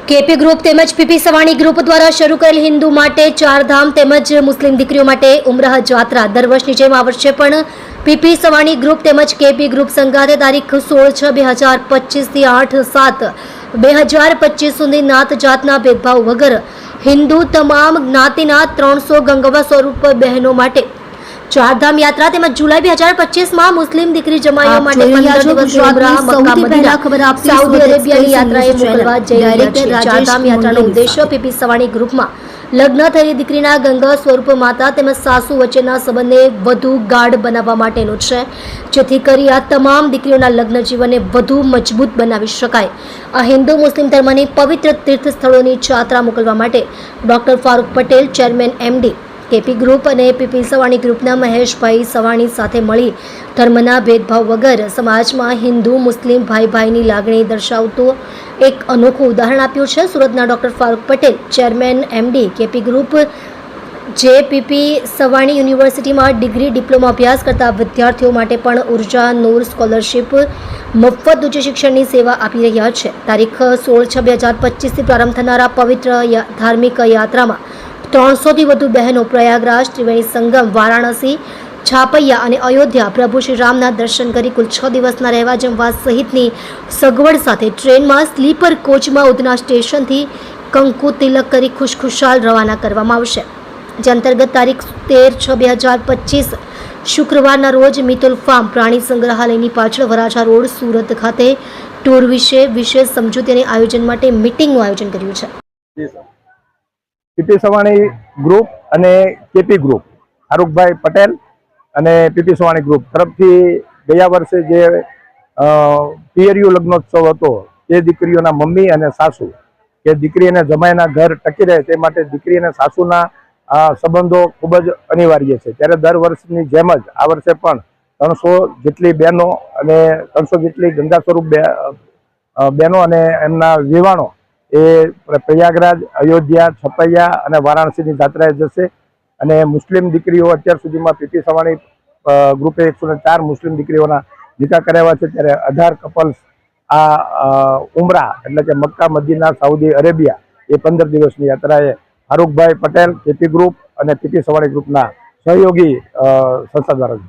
KP group તેમજ PP Savani group દ્વારા શરૂ કરેલ હિન્દુ માટે ચારધામ તેમજ મુસ્લિમ દીકરીઓ માટે ઉમરાહ જાત્રા દર વર્ષની જેમ આ વર્ષે પણ પીપી સવાણી ગ્રુપ તેમજ કેપી ગ્રુપ સંગાથે તારીખ 16/6/2025 થી 8/7/2025 સુધી નાત જાતના ભેદભાવ વગર હિન્દુ તમામ જ્ઞાતિના 300 ગંગવા સ્વરૂપ બહેનો માટે ચારધામ યાત્રા તેમજ જુલાઈ 2025 મુસ્લિમ દીકરી જમાઈઓ માટે 15 દિવસની ઉમરાહ મક્કા મદીના સાઉદી અરેબિયાની યાત્રાએ મોકલવા જઈ રહ્યા છે। ચારધામ યાત્રાનો ઉદ્દેશ્ય પીપી સવાણી ગ્રુપમાં લગ્ન થયેલી દીકરીના ગંગા સ્વરૂપ માતા તેમજ સાસુ વચ્ચેના સંબંધને વધુ ગાઢ બનાવવા માટેનો છે, જેથી કરી આ તમામ દીકરીઓના લગ્ન જીવનને વધુ મજબૂત બનાવી શકાય। આ હિન્દુ મુસ્લિમ ધર્મની પવિત્ર તીર્થ સ્થળોની યાત્રા મોકલવા માટે doctor Farooq Patel, chairman MD KP group અને પીપી સવાણી ગ્રુપના મહેશભાઈ સવાણી સાથે મળી ધર્મના ભેદભાવ વગર સમાજમાં હિન્દુ મુસ્લિમ ભાઈ ભાઈની લાગણી દર્શાવતું એક અનોખું ઉદાહરણ આપ્યું છે। સુરતના doctor Farooq Patel, chairman MD KP group, જે પીપી સવાણી યુનિવર્સિટીમાં ડિગ્રી ડિપ્લોમા અભ્યાસ કરતા વિદ્યાર્થીઓ માટે પણ ઉર્જા નૂર સ્કોલરશિપ મફત ઉચ્ચ શિક્ષણની સેવા આપી રહ્યા છે। તારીખ 16/6/2025 થી પ્રારંભ થનારા પવિત્ર ધાર્મિક યાત્રામાં 300 થી વધુ બહેનો પ્રયાગરાજ, ત્રિવેણી સંગમ, વારાણસી, છાપૈયા અને અયોધ્યા પ્રભુ શ્રી રામના દર્શન કરી કુલ 6 દિવસના રહેવા જમવા સહિતની સગવડ સાથે ટ્રેનમાં સ્લીપર કોચમાં ઉધના સ્ટેશનથી કંકુ તિલક કરી ખુશખુશાલ રવાના કરવામાં આવશે। જે અંતર્ગત તારીખ 13/6/2025 શુક્રવારના રોજ મિતુલ ફાર્મ પ્રાણી સંગ્રહાલયની પાછળ વરાછા રોડ, સુરત ખાતે ટૂર વિશે વિશેષ સમજૂતી અને આયોજન માટે મીટિંગનું આયોજન કર્યું છે। પીપી સવાણી ગ્રુપ અને કેપી ગ્રુપ, ફારૂકભાઈ પટેલ અને પીપી સવાણી ગ્રુપ તરફથી ગયા વર્ષે જે પિયરિયું લગ્નોત્સવ હતો તે દીકરીઓના મમ્મી અને સાસુ કે દીકરી અને જમાઈના ઘર ટકી રહે તે માટે દીકરી અને સાસુના સંબંધો ખૂબ જ અનિવાર્ય છે। ત્યારે દર વર્ષની જેમ જ આ વર્ષે પણ 300 જેટલી બહેનો અને 300 જેટલી ગંગા સ્વરૂપ બહેનો અને એમના વિવાણો એ પ્રયાગરાજ, અયોધ્યા, છપૈયા અને વારાણસીની યાત્રાએ જશે। અને મુસ્લિમ દીકરીઓ અત્યાર સુધીમાં પીપી સવાણી ગ્રુપે 104 મુસ્લિમ દીકરીઓના નિકાહ કરાવ્યા છે। ત્યારે 18 કપલ્સ આ ઉમરા એટલે કે મક્કા, મદીના, સાઉદી અરેબિયા એ 15 દિવસની યાત્રાએ ફારૂકભાઈ પટેલ, કેપી ગ્રુપ અને પીપી સવાણી ગ્રુપના સહયોગી સંસ્થા દ્વારા